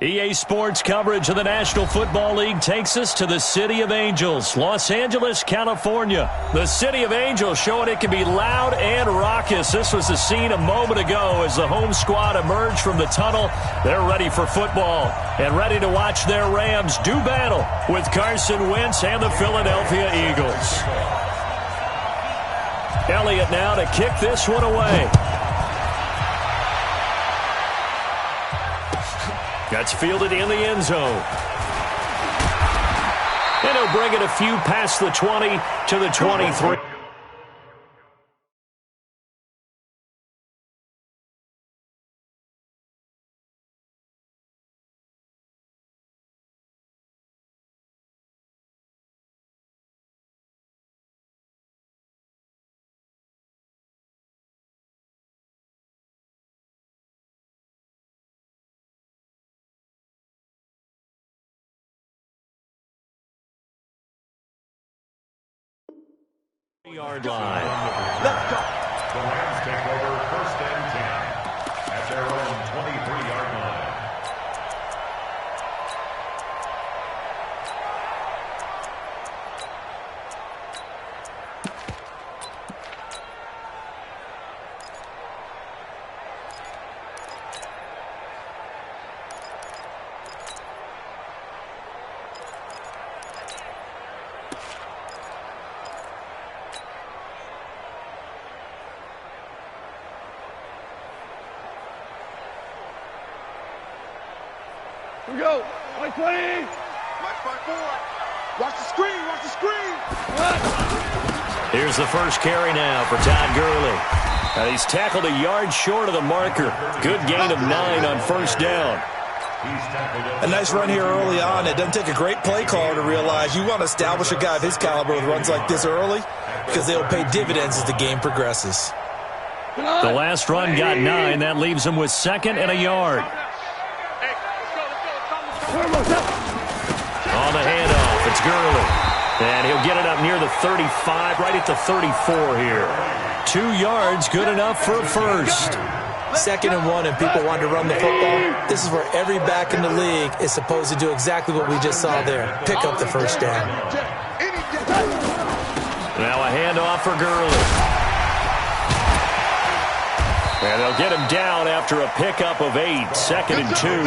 EA Sports coverage of the National Football League takes us to the City of Angels, Los Angeles, California. The City of Angels showing it can be loud and raucous. This was the scene a moment ago as the home squad emerged from the tunnel. They're ready for football and ready to watch their Rams do battle with Carson Wentz and the Philadelphia Eagles. Elliott now to kick this one away. That's fielded in the end zone. And he'll bring it a few past the 20 to the 23. Yard line. Let's go. The Rams take over 1st and 10 at their own 23-yard line. Here we go. 20. Watch the screen. Watch the screen. Here's the first carry now for Todd Gurley. He's tackled a yard short of the marker. Good gain of 9 on 1st down. A nice run here early on. It doesn't take a great play caller to realize you want to establish a guy of his caliber with runs like this early because they'll pay dividends as the game progresses. The last run got 9. That leaves him with 2nd and a yard. On the handoff, it's Gurley. And he'll get it up near the 35, right at the 34 here. 2 yards, good enough for a first. 2nd and 1 and people want to run the football. This is where every back in the league is supposed to do exactly what we just saw there. Pick up the 1st down. Now a handoff for Gurley. And they'll get him down after a pickup of 8, 2nd and 2.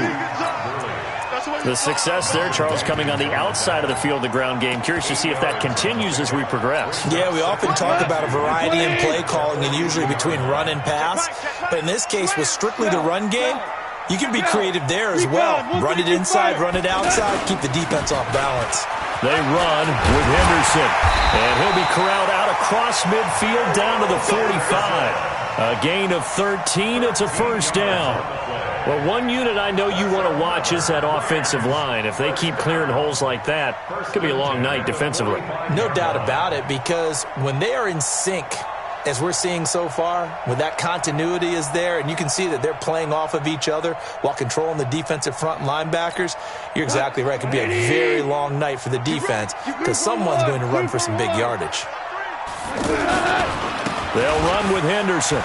The success there, Charles, coming on the outside of the field, the ground game. Curious to see if that continues as we progress. Yeah, we often talk about a variety in play calling and usually between run and pass. But in this case, with strictly the run game, you can be creative there as well. Run it inside, run it outside, keep the defense off balance. They run with Henderson. And he'll be corralled out across midfield down to the 45. A gain of 13. It's a 1st down. Well, one unit I know you want to watch is that offensive line. If they keep clearing holes like that, it could be a long night defensively. No doubt about it, because when they are in sync, as we're seeing so far, when that continuity is there, and you can see that they're playing off of each other while controlling the defensive front linebackers, you're exactly right. It could be a very long night for the defense because someone's going to run for some big yardage. They'll run with Henderson.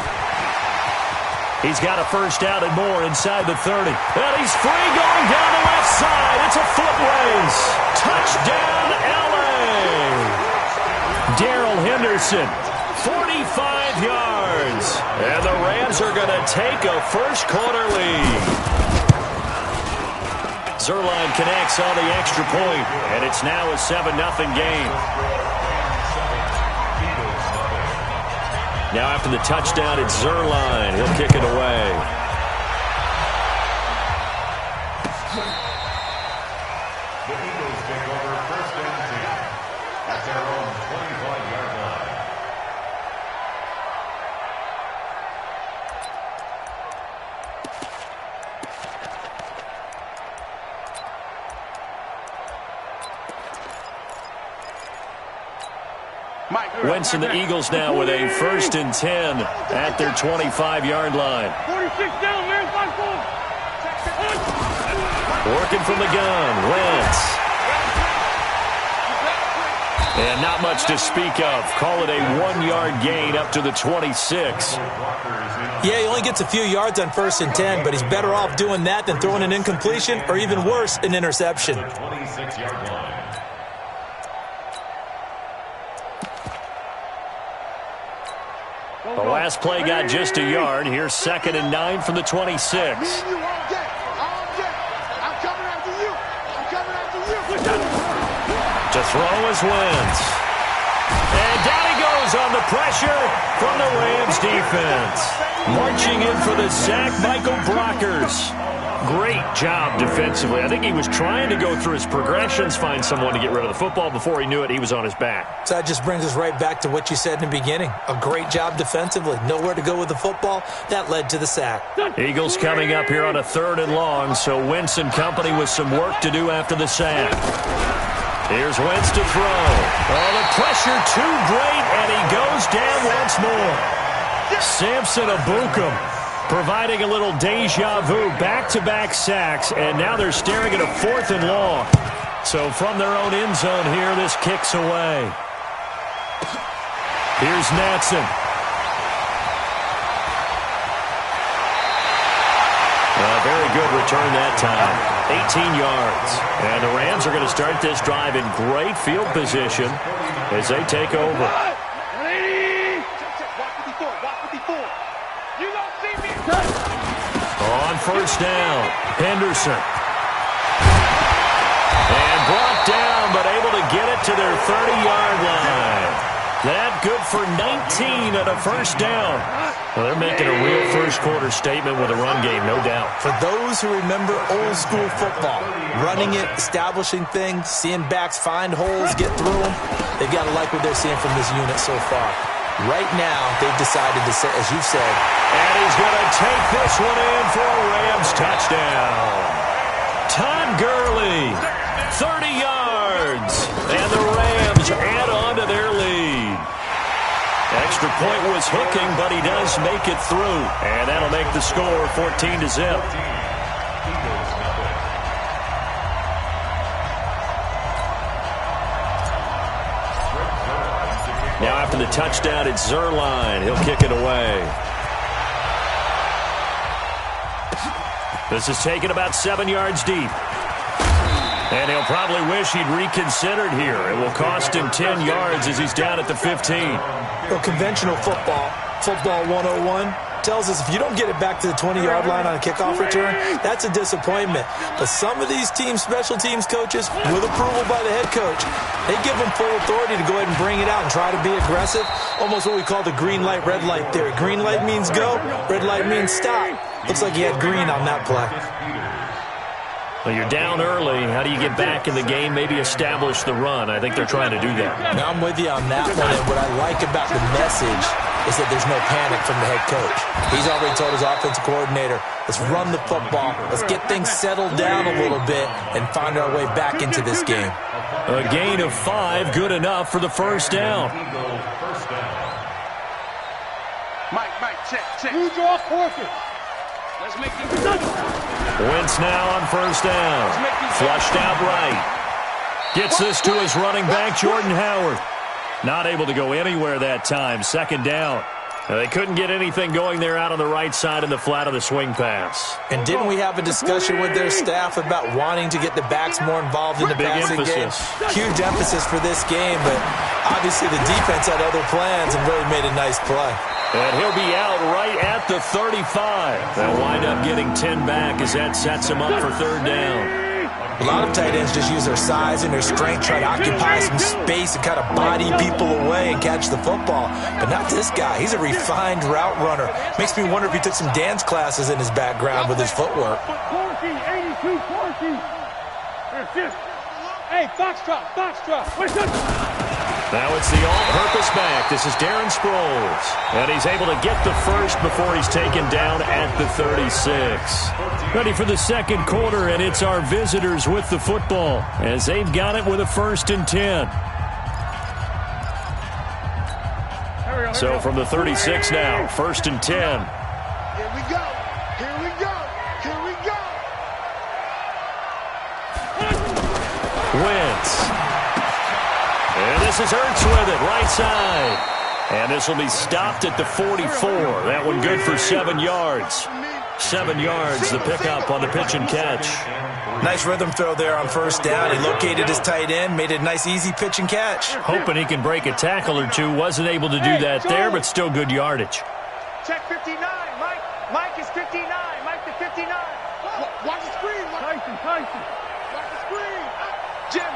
He's got a 1st down and more inside the 30. And he's free going down the left side. It's a foot race. Touchdown, L.A. Darrell Henderson, 45 yards. And the Rams are going to take a first-quarter lead. Zuerlein connects on the extra point, and it's now a 7-0 game. Now after the touchdown, it's Zuerlein. He'll kick it away. The Eagles take over 1st and 10 at their own 25-yard line. Wentz and the Eagles now with a 1st and 10 at their 25-yard line. 46 down, man. 5-4. Working from the gun, Wentz. And not much to speak of. Call it a 1-yard gain up to the 26. Yeah, he only gets a few yards on 1st and 10, but he's better off doing that than throwing an incompletion or even worse, an interception. The last play got just a yard. Here's 2nd and 9 from the 26. To throw is Wentz. And down he goes on the pressure from the Rams defense. Marching in for the sack, Michael Brockers. Great job defensively. I think he was trying to go through his progressions, find someone to get rid of the football. Before he knew it, he was on his back. So that just brings us right back to what you said in the beginning. A great job defensively. Nowhere to go with the football. That led to the sack. Eagles coming up here on a 3rd and long, so Wentz and company with some work to do after the sack. Here's Wentz to throw. Oh, the pressure too great, and he goes down once more. Samson Abukum providing a little deja vu, back-to-back sacks, and now they're staring at a 4th and long. So from their own end zone here, this kicks away. Here's Natson. A very good return that time. 18 yards. And the Rams are going to start this drive in great field position as they take over. On 1st down, Henderson. And brought down, but able to get it to their 30-yard line. That good for 19 at a 1st down. Well, they're making a real first-quarter statement with a run game, no doubt. For those who remember old-school football, running it, establishing things, seeing backs find holes, get through them, they've got to like what they're seeing from this unit so far. Right now, they've decided to say, as you said, and he's going to take this one in for a Rams touchdown. Todd Gurley, 30 yards, and the Rams add on to their lead. Extra point was hooking, but he does make it through, and that'll make the score 14-0. Now after the touchdown, it's Zuerlein. He'll kick it away. This is taken about 7 yards deep. And he'll probably wish he'd reconsidered here. It will cost him 10 yards as he's down at the 15. Well, conventional football 101, tells us if you don't get it back to the 20-yard line on a kickoff return, that's a disappointment. But some of these teams, special teams coaches, with approval by the head coach, they give them full authority to go ahead and bring it out and try to be aggressive. Almost what we call the green light, red light theory. Green light means go, red light means stop. Looks like he had green on that play. Well, you're down early. How do you get back in the game, maybe establish the run? I think they're trying to do that. Now I'm with you on that one, and what I like about the message is that there's no panic from the head coach. He's already told his offensive coordinator, let's run the football, let's get things settled down a little bit and find our way back into this game. A gain of 5, good enough for the first down. Mike, check. You draw forfeit. Let's make it. Wentz now on first down. Flushed out right. Gets this to his running back, Jordan Howard. Not able to go anywhere that time. Second down. They couldn't get anything going there out on the right side in the flat of the swing pass. And didn't we have a discussion with their staff about wanting to get the backs more involved in the passing game? Huge emphasis for this game, but obviously the defense had other plans and really made a nice play. And he'll be out right at the 35. They'll wind up getting 10 back as that sets him up for third down. A lot of tight ends just use their size and their strength, try to occupy some space and kind of body people away and catch the football. But not this guy. He's a refined route runner. Makes me wonder if he took some dance classes in his background with his footwork. Hey, foxtrot. Now it's the all-purpose back. This is Darren Sproles. And he's able to get the first before he's taken down at the 36. Ready for the second quarter, and it's our visitors with the football as they've got it with a 1st and 10. So from the 36 now, 1st and 10. Here we go. Wentz. And This is Ertz with it, right side. And this will be stopped at the 44. That one good for 7 yards. 7 yards, the pickup on the pitch and catch. Nice rhythm throw there on first down. He located his tight end, made it a nice, easy pitch and catch. Hoping he can break a tackle or two. Wasn't able to do that there, but still good yardage. Check 59. Mike is 59. Mike to 59. Watch the screen. Tyson. Watch the screen. Jim.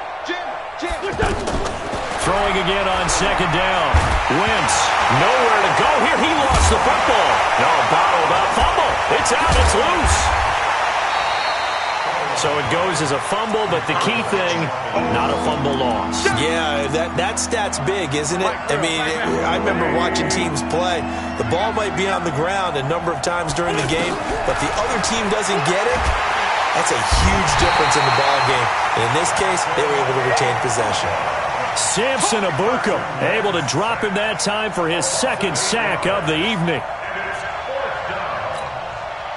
Throwing again on second down. Wentz, nowhere to go here. He lost the football. No, bottled up. Fumble. It's out. It's loose. So it goes as a fumble, but the key thing, not a fumble loss. Yeah, that stat's big, isn't it? I mean, I remember watching teams play. The ball might be on the ground a number of times during the game, but the other team doesn't get it. That's a huge difference in the ball game. And in this case, they were able to retain possession. Samson Abukum able to drop him that time for his second sack of the evening.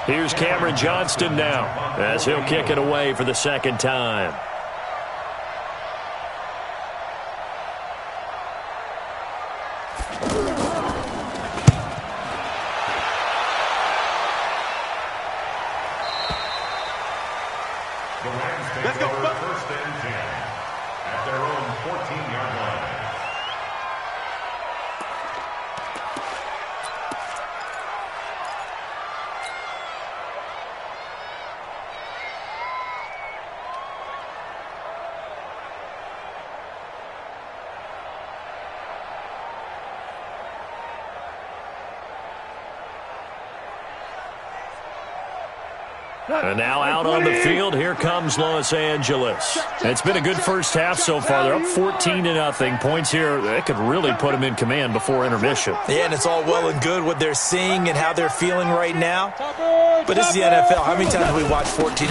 Here's Cameron Johnston now as he'll kick it away for the second time. Let's go. First and 10 at their own 14-yard line. And now out on the field, here comes Los Angeles. It's been a good first half so far. They're up 14-0. Points here, that could really put them in command before intermission. Yeah, and it's all well and good what they're seeing and how they're feeling right now. But this is the NFL. How many times have we watched 14-0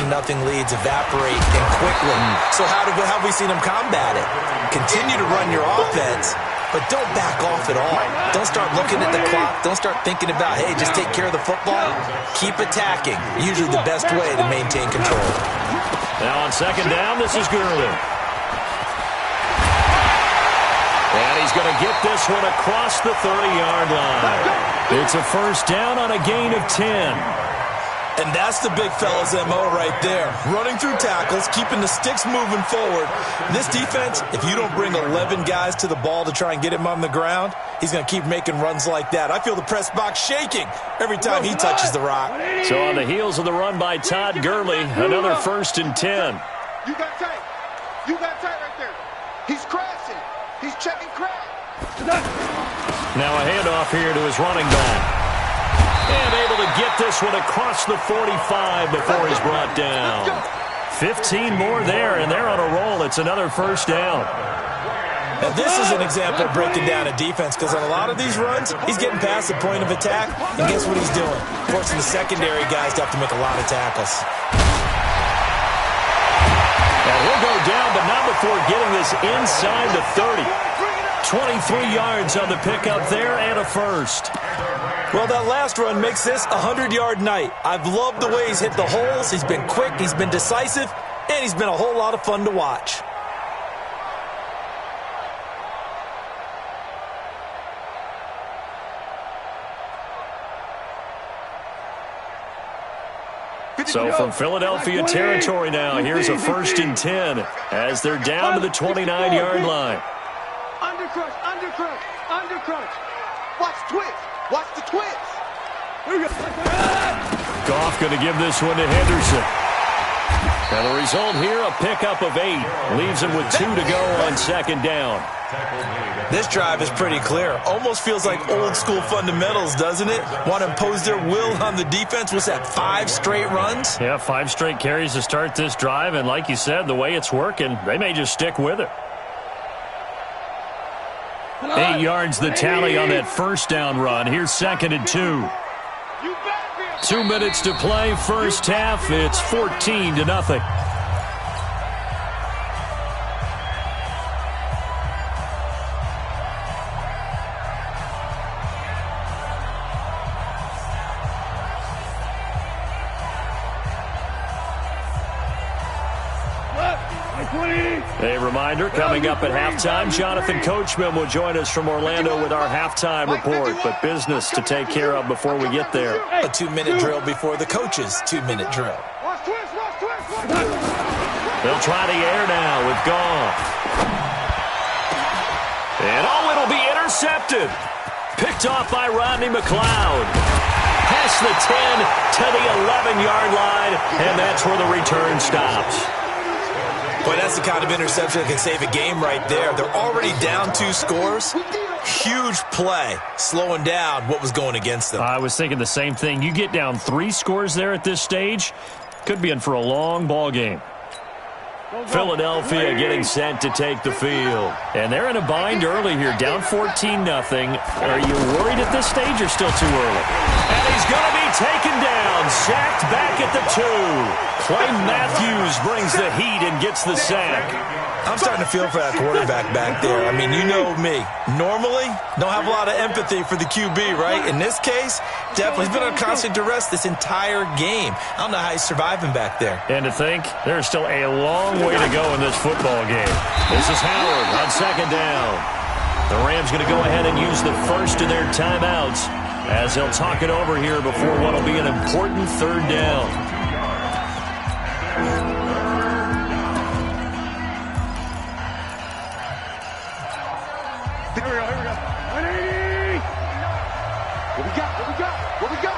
leads evaporate and quickly? So how have we seen them combat it? Continue to run your offense, but don't back off at all. Don't start looking at the clock. Don't start thinking about, hey, just take care of the football. Keep attacking. Usually the best way to maintain control. Now on second down, this is Gurley. And he's going to get this one across the 30-yard line. It's a first down on a gain of 10. And that's the big fella's MO right there. Running through tackles, keeping the sticks moving forward. This defense, if you don't bring 11 guys to the ball to try and get him on the ground, he's going to keep making runs like that. I feel the press box shaking every time he touches the rock. So on the heels of the run by Todd Gurley, another first and 10. You got tight. You got tight right there. He's crashing. He's checking crash. Now a handoff here to his running back. And able to get this one across the 45 before he's brought down. 15 more there, and they're on a roll. It's another first down. Now this is an example of breaking down a defense, because on a lot of these runs, he's getting past the point of attack, and guess what he's doing? Forcing the secondary guys to have to make a lot of tackles. And he'll go down, but not before getting this inside the 30. 23 yards on the pickup there and a first. Well, that last run makes this a 100-yard night. I've loved the way he's hit the holes. He's been quick, he's been decisive, and he's been a whole lot of fun to watch. So from Philadelphia territory now, here's a first and 10 as they're down to the 29-yard line. Undercrunch. Watch twitch. Watch the twitch. Goff going to give this one to Henderson. And the result here, a pickup of 8. Leaves him with 2 to go on second down. This drive is pretty clear. Almost feels like old school fundamentals, doesn't it? Want to impose their will on the defense. What's that, 5 straight runs? Yeah, 5 straight carries to start this drive. And like you said, the way it's working, they may just stick with it. 8 yards the tally on that first down run. Here's second and 2. 2 minutes to play, first half. It's 14-0. A reminder, coming up at halftime, Jonathan Coachman will join us from Orlando with our halftime report, but business to take care of before we get there. A 2-minute drill before the coach's 2-minute drill. They'll try the air now with Goff. And it'll be intercepted. Picked off by Rodney McLeod. Past the 10 to the 11-yard line, and that's where the return stops. Boy, that's the kind of interception that can save a game right there. They're already down 2 scores. Huge play, slowing down what was going against them. I was thinking the same thing. You get down 3 scores there at this stage, could be in for a long ball game. Philadelphia getting set to take the field. And they're in a bind early here, down 14-0. Are you worried at this stage or still too early? And he's going to be taken down, sacked back at the 2. Clay Matthews brings the heat and gets the sack. I'm starting to feel for that quarterback back there. I mean, you know me. Normally, don't have a lot of empathy for the QB, right? In this case, definitely. He's been on constant duress this entire game. I don't know how he's surviving back there. And to think, there's still a long way to go in this football game. This is Howard on second down. The Rams going to go ahead and use the first of their timeouts as they'll talk it over here before what will be an important third down. Here we go. 180! What we got?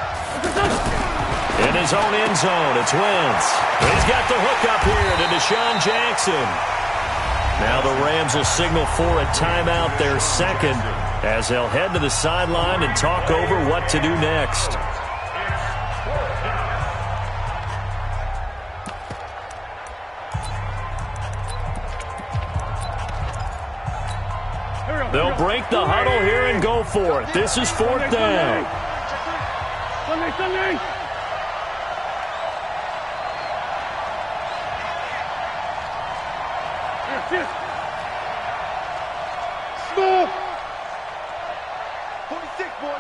In his own end zone, it's Wentz. He's got the hook up here to Deshaun Jackson. Now the Rams will signal for a timeout, their second, as they'll head to the sideline and talk over what to do next. They'll break the huddle here and go for it. This is 4th down. Sunday. Small. 46, boy.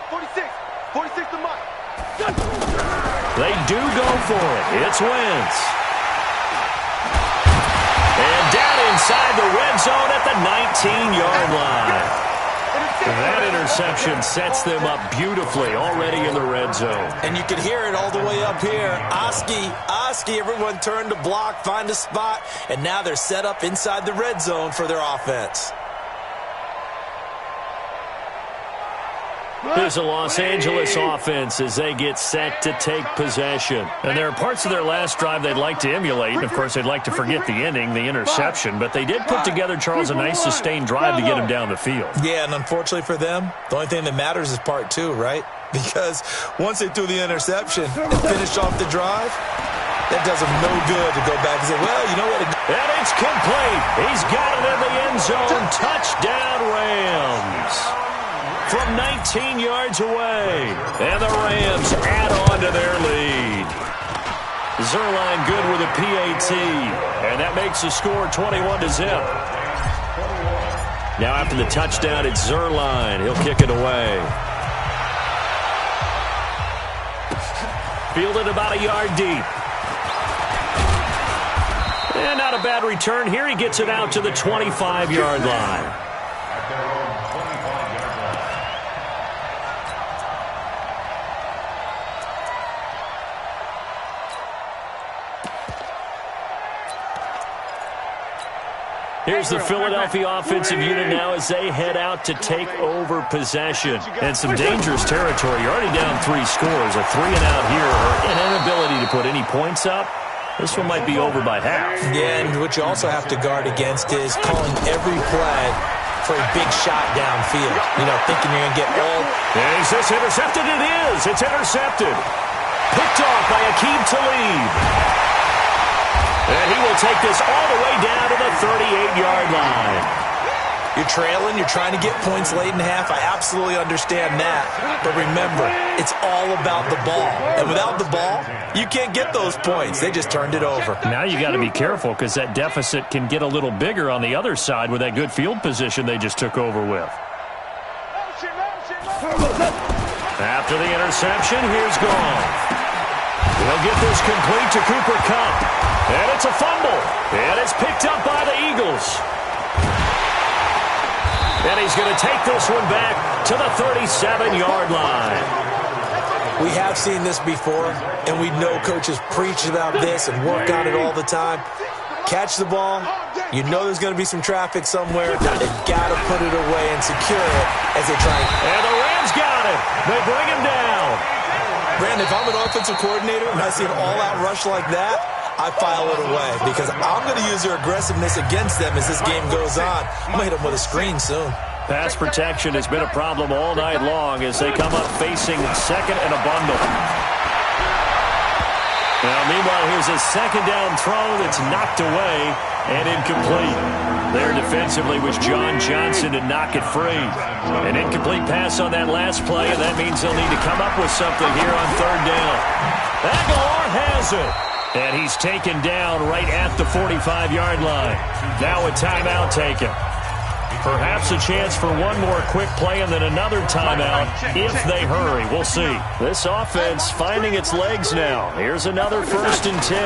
46 to Mike. They do go for it. It's Wentz. And down inside the red zone at the 19-yard line. That interception sets them up beautifully already in the red zone. And you can hear it all the way up here. Oski, everyone turned to block, find a spot, and now they're set up inside the red zone for their offense. Here's a Los Angeles offense as they get set to take possession. And there are parts of their last drive they'd like to emulate. And, of course, they'd like to forget the ending, the interception. But they did put together, Charles, a nice sustained drive to get him down the field. Yeah, and unfortunately for them, the only thing that matters is part 2, right? Because once they threw the interception and finished off the drive, that does them no good to go back and say, well, you know what? And it's complete. He's got it in the end zone. Touchdown, Rams. From 19 yards away. And the Rams add on to their lead. Zerline good with a PAT. And that makes the score 21-0. Now after the touchdown, it's Zerline. He'll kick it away. Fielded about a yard deep. And not a bad return here. He gets it out to the 25-yard line. Here's the Philadelphia offensive unit now as they head out to take over possession. And some dangerous territory. You're already down 3 scores. A 3-and-out here, or an inability to put any points up. This one might be over by half. Yeah, and what you also have to guard against is calling every play for a big shot downfield. You know, thinking you're going to get all... And is this intercepted? It is. It's intercepted. Picked off by Aqib Talib. And he will take this all the way down to the 38-yard line. You're trailing. You're trying to get points late in half. I absolutely understand that. But remember, it's all about the ball. And without the ball, you can't get those points. They just turned it over. Now you got to be careful because that deficit can get a little bigger on the other side with that good field position they just took over with. After the interception, here's Goff. He'll get this complete to Cooper Kupp. And it's a fumble. And it's picked up by the Eagles. And he's going to take this one back to the 37-yard line. We have seen this before, and we know coaches preach about this and work on it all the time. Catch the ball. You know there's going to be some traffic somewhere. They've got to put it away and secure it as they try. And the Rams got it. They bring him down. Brandon, if I'm an offensive coordinator and I see an all-out rush like that, I file it away because I'm going to use their aggressiveness against them as this game goes on. I'm going to hit them with a screen soon. Pass protection has been a problem all night long as they come up facing second and a bundle. Now, meanwhile, here's a second down throw that's knocked away and incomplete. There defensively was John Johnson to knock it free. An incomplete pass on that last play, and that means they'll need to come up with something here on third down. Aguilar has it. And he's taken down right at the 45-yard line. Now a timeout taken. Perhaps a chance for one more quick play and then another timeout if they hurry. We'll see. This offense finding its legs now. Here's another 1st and 10.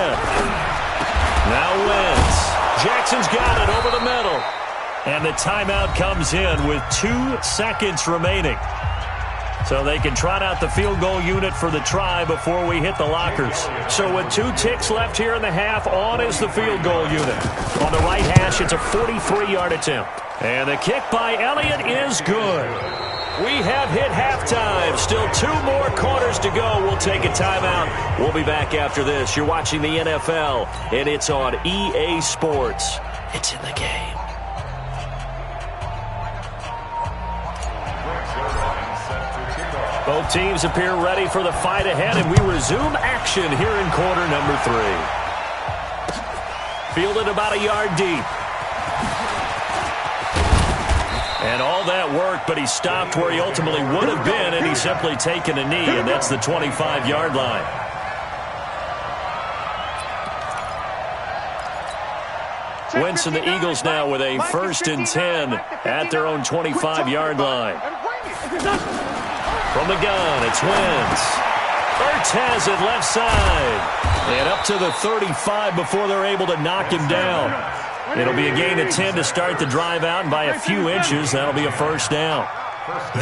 Now Wentz. Jackson's got it over the middle. And the timeout comes in with 2 seconds remaining. So they can trot out the field goal unit for the try before we hit the lockers. So with 2 ticks left here in the half, on is the field goal unit. On the right hash, it's a 43-yard attempt. And the kick by Elliott is good. We have hit halftime. Still 2 more quarters to go. We'll take a timeout. We'll be back after this. You're watching the NFL, and it's on EA Sports. It's in the game. Both teams appear ready for the fight ahead, and we resume action here in quarter number 3. Fielded about a yard deep. And all that work, but he stopped where he ultimately would have been, and he's simply taken a knee, and that's the 25-yard line. Wentz and the Eagles now with a 1st and 10 at their own 25-yard line. From the gun, it's Wentz. Ertz has it left side. And up to the 35 before they're able to knock him down. It'll be a gain of 10 to start the drive out, and by a few inches, that'll be a 1st down.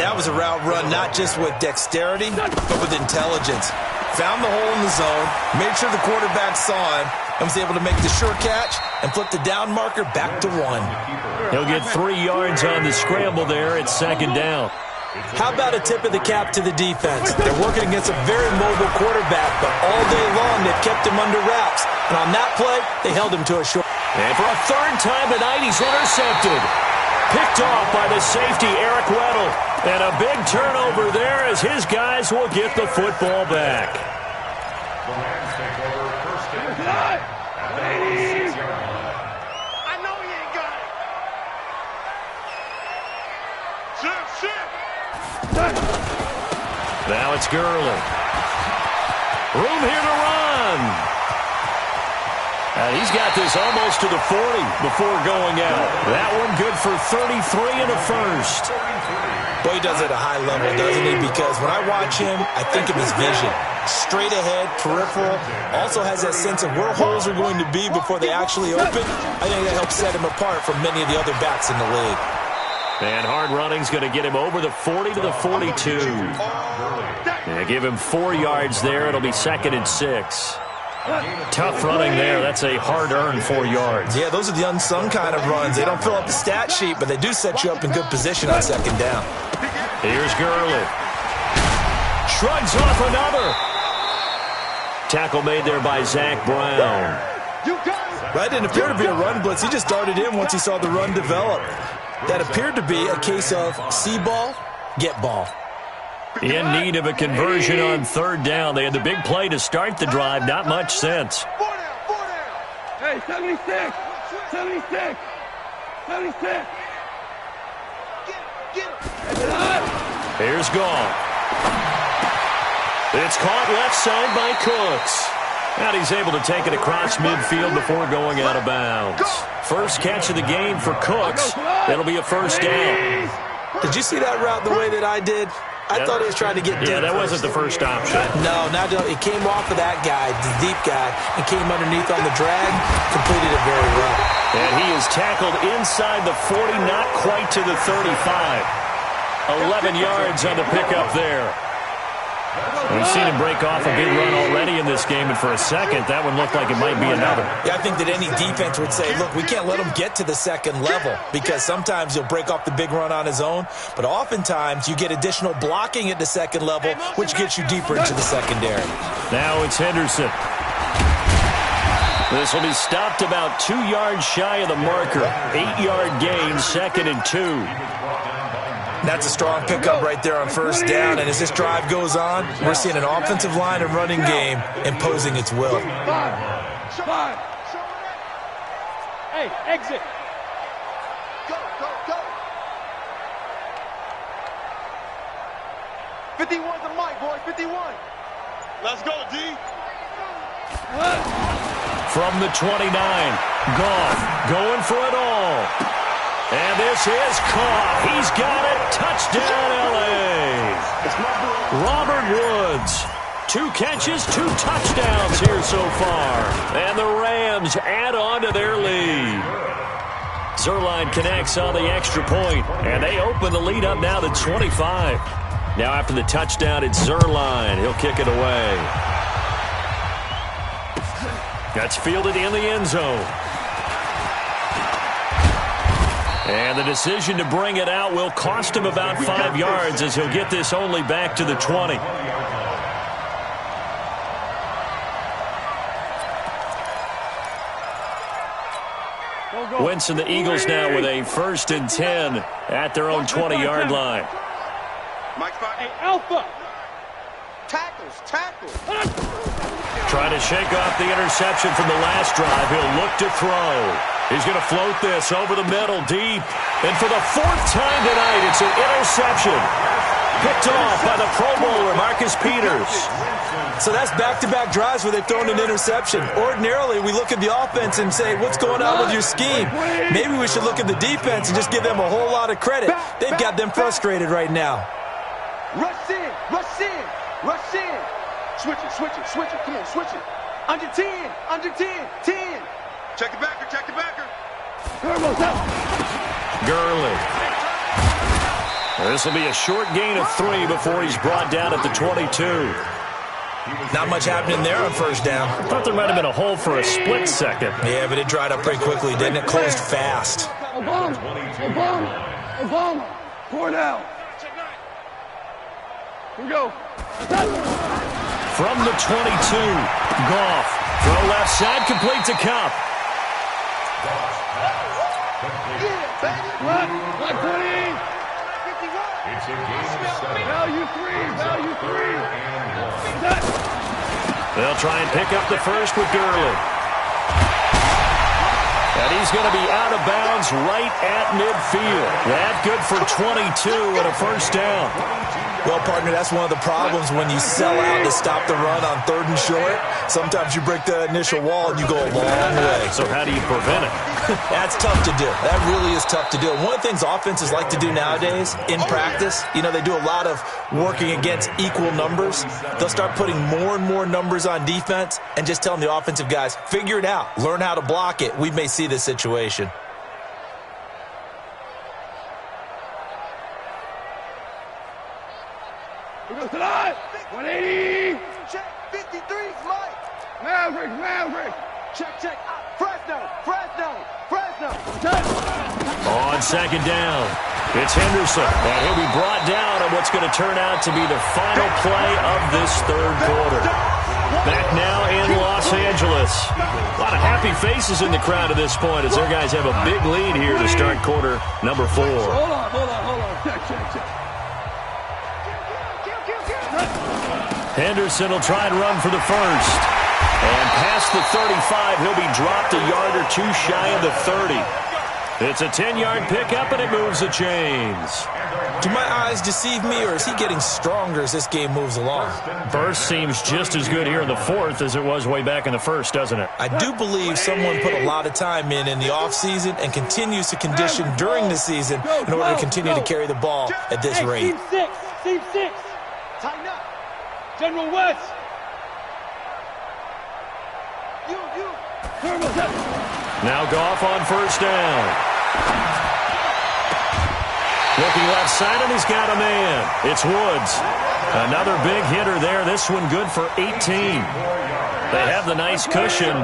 That was a route run not just with dexterity, but with intelligence. Found the hole in the zone, made sure the quarterback saw him, and was able to make the sure catch and flip the down marker back to 1. He'll get 3 yards on the scramble there at 2nd down. How about a tip of the cap to the defense? They're working against a very mobile quarterback, but all day long they've kept him under wraps. And on that play, they held him to a short. And for a 3rd time tonight, he's intercepted. Picked off by the safety, Eric Weddle. And a big turnover there as his guys will get the football back. The Rams take over 1st and 10 at the 6-yard line. I know he ain't got it. Sit. Now it's Gurley. Room here to run. And he's got this almost to the 40 before going out. That one good for 33 and a 1st. Boy, he does it at a high level, doesn't he? Because when I watch him, I think of his vision. Straight ahead, peripheral. Also has that sense of where holes are going to be before they actually open. I think that helps set him apart from many of the other backs in the league. And hard running's going to get him over the 40 to the 42. They give him 4 yards there. It'll be 2nd and 6. Tough running there. That's a hard-earned 4 yards. Yeah, those are the unsung kind of runs. They don't fill up the stat sheet, but they do set you up in good position on 2nd down. Here's Gurley. Shrugs off another. Tackle made there by Zach Brown. That didn't appear to be a run blitz. He just darted in once he saw the run develop. That appeared to be a case of see ball, get ball. In need of a conversion on 3rd down. They had the big play to start the drive. Not much sense. Hey, 76. Here's Gall. It's caught left side by Cooks. And he's able to take it across midfield before going out of bounds. First catch of the game for Cooks. It'll be a 1st down. Did you see that route the way that I did? I thought he was trying to get deep. Yeah, that wasn't the first option. No, it came off of that guy, the deep guy, and came underneath on the drag, completed it very well. And he is tackled inside the 40, not quite to the 35. 11 yards on the pickup there. We've seen him break off a big run already in this game, and for a second, that one looked like it might be another. Yeah, I think that any defense would say, look, we can't let him get to the second level, because sometimes he'll break off the big run on his own, but oftentimes you get additional blocking at the second level, which gets you deeper into the secondary. Now it's Henderson. This will be stopped about 2 yards shy of the marker. 8-yard gain, 2nd and 2. That's a strong pickup right there on first down, and as this drive goes on, we're seeing an offensive line and running game imposing its will. Five. Hey, exit. Go. 51's the mic, boy. 51. Let's go, D. From the 29, Goff going for it all. And this is caught. He's got it. Touchdown, L.A. Robert Woods. 2 catches, 2 touchdowns here so far. And the Rams add on to their lead. Zerline connects on the extra point, and they open the lead up now to 25. Now after the touchdown, it's Zerline. He'll kick it away. That's fielded in the end zone. And the decision to bring it out will cost him about 5 yards, as he'll get this only back to the 20. Wentz and the Eagles now with a 1st and 10 at their own 20-yard line. Hey, Alpha. Tackles. Trying to shake off the interception from the last drive. He'll look to throw. He's going to float this over the middle, deep. And for the 4th time tonight, it's an interception. Picked off by the Pro Bowler, Marcus Peters. So that's back-to-back drives where they've thrown an interception. Ordinarily, we look at the offense and say, what's going on with your scheme? Maybe we should look at the defense and just give them a whole lot of credit. They've got them frustrated right now. Rush in. Switch it. Come on, switch it. Under 10. 10. Check the backer. Gurley. This will be a short gain of 3 before he's brought down at the 22. Not much happening there on first down. I thought there might have been a hole for a split second. Yeah, but it dried up pretty quickly, didn't it? Closed fast. Obama. 4 down. Here we go. From the 22, Goff. Throw left side, complete to Cup. What? 20. It's a game of 7. Value 3. They'll try and pick up the first with Gurley. And he's going to be out of bounds right at midfield. That good for 22 and a 1st down. Well, partner, that's one of the problems when you sell out to stop the run on 3rd and short. Sometimes you break the initial wall and you go a long way. So how do you prevent it? That's tough to do. That really is tough to do. One of the things offenses like to do nowadays in practice, they do a lot of working against equal numbers. They'll start putting more and more numbers on defense and just telling the offensive guys, figure it out. Learn how to block it. We may see this situation. We go tonight. 180. Check. 53's Mike. Maverick. Check. Fresno. On 2nd down, it's Henderson. And he'll be brought down on what's going to turn out to be the final play of this 3rd quarter. Back now in Los Angeles. A lot of happy faces in the crowd at this point as their guys have a big lead here to start quarter number 4. Hold on. Check. Henderson will try and run for the first. And past the 35, he'll be dropped a yard or 2 shy of the 30. It's a 10-yard pickup, and it moves the chains. Do my eyes deceive me, or is he getting stronger as this game moves along? Burst seems just as good here in the 4th as it was way back in the 1st, doesn't it? I do believe someone put a lot of time in the offseason and continues to condition during the season in order to continue to carry the ball at this rate. 6. Receive 6. Tighten up. General West. You. Now Goff on first down. Looking left side, and he's got a man. It's Woods. Another big hitter there. This one good for 18. They have the nice cushion.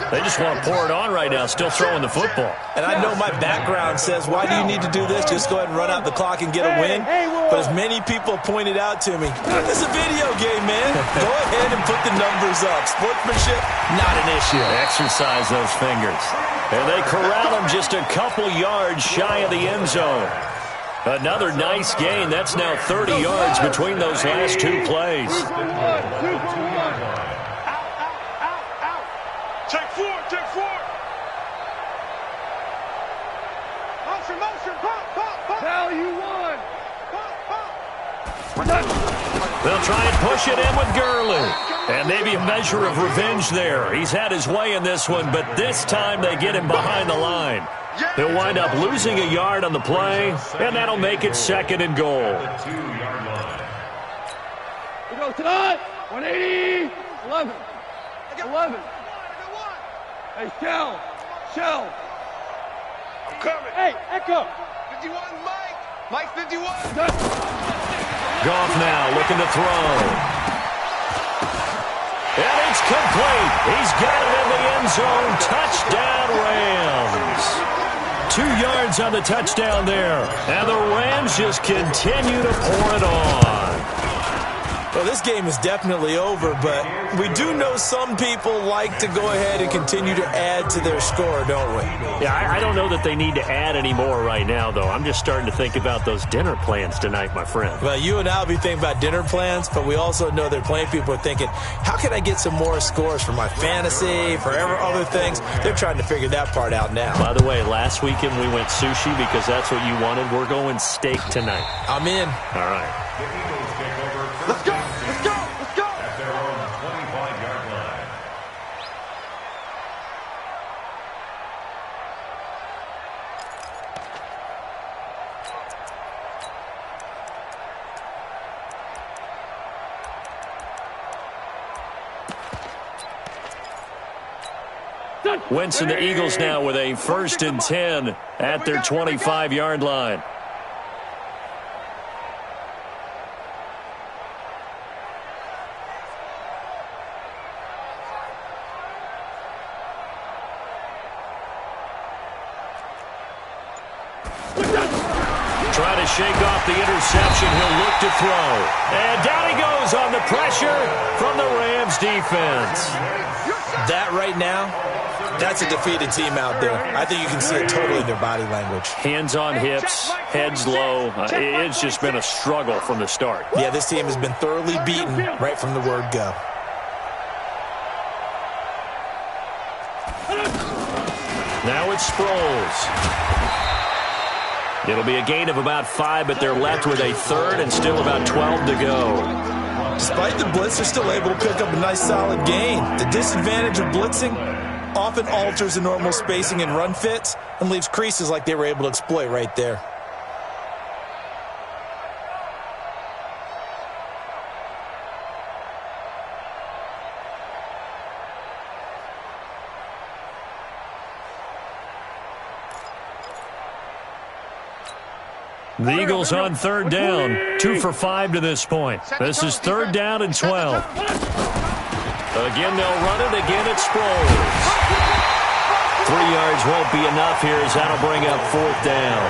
They just want to pour it on right now, still throwing the football. And I know my background says, why do you need to do this? Just go ahead and run out the clock and get a win. But as many people pointed out to me, this is a video game, man. Go ahead and put the numbers up. Sportsmanship, not an issue. Exercise those fingers. And they corral him just a couple yards shy of the end zone. Another nice gain. That's now 30 yards between those last two plays. Take four. Motion, pump. Hell, you won. They'll try and push it in with Gurley. And maybe a measure of revenge there. He's had his way in this one, but this time they get him behind the line. He'll wind up losing a yard on the play, and that'll make it 2nd and goal. We go tonight. 180. 11. Hey, Shell. I'm coming. Hey, Echo. 51, Mike. Mike, 51. Goff now looking to throw. And it's complete. He's got it in the end zone. Touchdown, Rams. 2 yards on the touchdown there. And the Rams just continue to pour it on. Well, this game is definitely over, but we do know some people like to go ahead and continue to add to their score, don't we? Yeah, I don't know that they need to add any more right now, though. I'm just starting to think about those dinner plans tonight, my friend. Well, you and I will be thinking about dinner plans, but we also know that plenty of people are thinking, how can I get some more scores for my fantasy, for other things? They're trying to figure that part out now. By the way, last weekend we went sushi because that's what you wanted. We're going steak tonight. I'm in. All right. Let's go. At their own 25-yard line. Wentz and the Eagles now with a 1st and 10 at their 25-yard line. Trying to shake off the interception. He'll look to throw. And down he goes on the pressure from the Rams defense. That right now, that's a defeated team out there. I think you can see it totally in their body language. Hands on hips, heads low. It's just been a struggle from the start. Yeah, this team has been thoroughly beaten right from the word go. Now it's Sproles. It'll be a gain of about 5, but they're left with a 3rd and still about 12 to go. Despite the blitz, they're still able to pick up a nice solid gain. The disadvantage of blitzing often alters the normal spacing and run fits and leaves creases like they were able to exploit right there. The Eagles on 3rd down, 2 for 5 to this point. This is 3rd down and 12. Again, they'll run it. Again, it's Sproles. 3 yards won't be enough here as that'll bring up 4th down.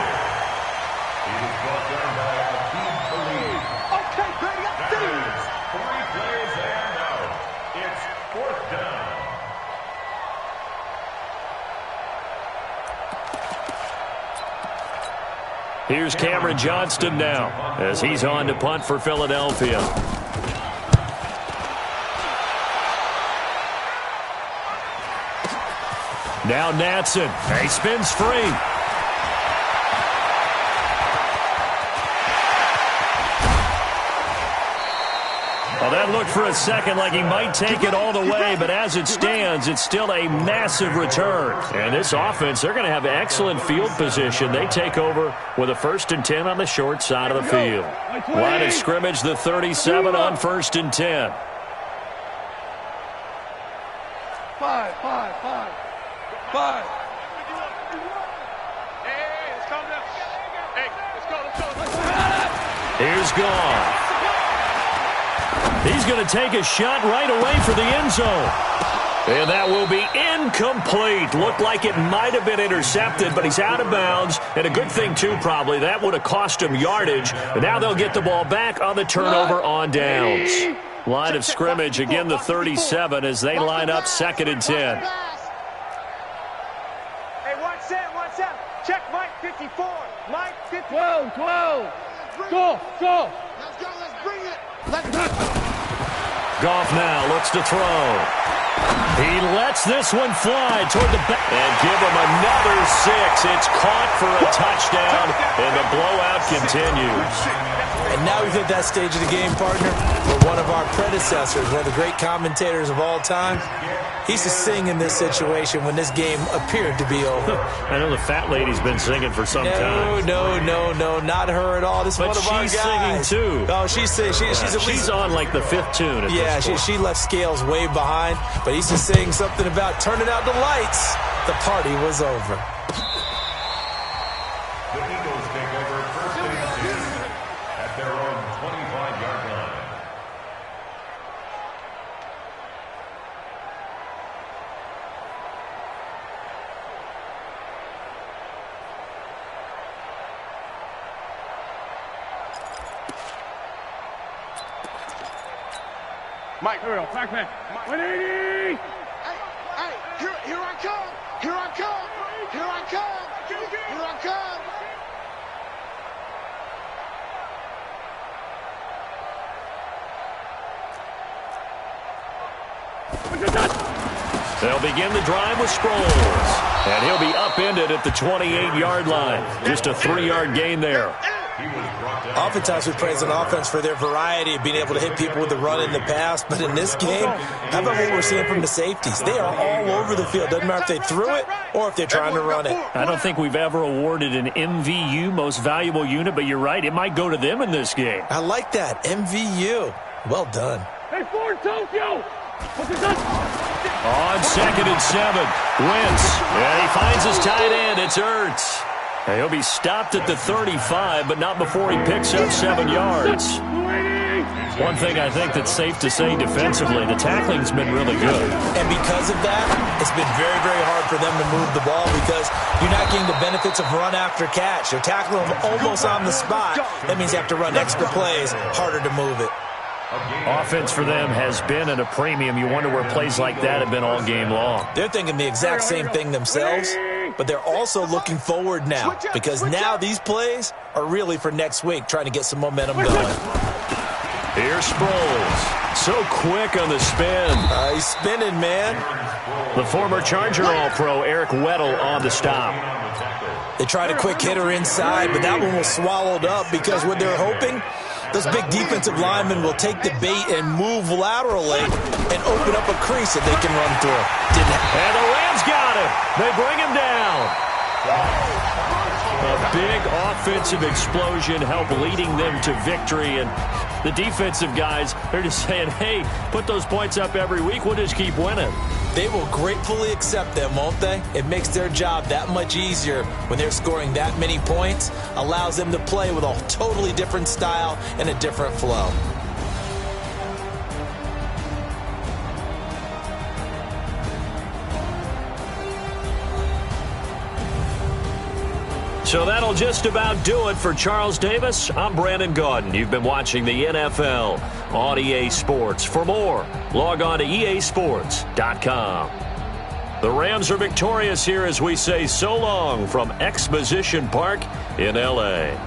He was brought down by Akeem Khalid. Okay, Brady, I see you. That is 3 plays and out. It's 4th down. Here's Cameron Johnston now as he's on to punt for Philadelphia. Now Natson. He spins free. Well, that looked for a second like he might take it all the way, but as it stands, it's still a massive return. And this offense, they're going to have excellent field position. They take over with a 1st and 10 on the short side of the field. Line of scrimmage, the 37 on 1st and 10. 5. Hey, let's calm down. Hey, let's go. Here's Goff. He's going to take a shot right away for the end zone. And that will be incomplete. Looked like it might have been intercepted, but he's out of bounds. And a good thing, too, probably. That would have cost him yardage. And now they'll get the ball back on the turnover on downs. Line of scrimmage, again, the 37 as they line up 2nd and 10. Hey, 1-7. Check Mike 54. Mike 54. 12. Go. Let's go. Let's bring it. Let's go. Goff now looks to throw. He lets this one fly toward the back. And give him another 6. It's caught for a touchdown, and the blowout continues. And now we've hit that stage of the game, partner, where one of our predecessors, one of the great commentators of all time, he used to sing in this situation when this game appeared to be over. I know the fat lady's been singing for some time. No, not her at all. This is one of our guys. But she's singing, too. Oh, she's on like the 5th tune at this point. She left Scales way behind, but he used to sing something about turning out the lights. The party was over. The Eagles take over 1st and 10 at their own 25-yard line. Mike, here we go. Back man. 180. Hey, here I come. Here I come. They'll begin the drive with Sproles. And he'll be upended at the 28-yard line. Just a 3-yard gain there. Oftentimes we praise an offense for their variety of being able to hit people with the run in the pass, but in this game, how about what we're seeing from the safeties? They are all over the field. Doesn't matter if they threw it or if they're trying to run it. I don't think we've ever awarded an MVU, most valuable unit, but you're right, it might go to them in this game. I like that, MVU. Well done. Hey, Ford, Tokyo. On 2nd and 7, Wentz. And he finds his tight end. It's Ertz. And he'll be stopped at the 35, but not before he picks up 7 yards. One thing I think that's safe to say defensively, the tackling's been really good. And because of that, it's been very, very hard for them to move the ball because you're not getting the benefits of run after catch. They're tackling them almost on the spot. That means you have to run extra plays, harder to move it. Offense for them has been at a premium. You wonder where plays like that have been all game long. They're thinking the exact same thing themselves, but they're also looking forward now because now these plays are really for next week, trying to get some momentum going. Here's Sproles. So quick on the spin. He's spinning, man. The former Charger All-Pro Eric Weddle on the stop. They tried a quick hitter inside, but that one was swallowed up because what they're hoping, those big defensive linemen will take the bait and move laterally and open up a crease that they can run through. Didn't happen. And the Rams got him. They bring him down. A big offensive explosion helped leading them to victory. And the defensive guys, they're just saying, hey, put those points up every week. We'll just keep winning. They will gratefully accept them, won't they? It makes their job that much easier when they're scoring that many points. Allows them to play with a totally different style and a different flow. So that'll just about do it for Charles Davis. I'm Brandon Gaudin. You've been watching the NFL on EA Sports. For more, log on to easports.com. The Rams are victorious here as we say so long from Exposition Park in L.A.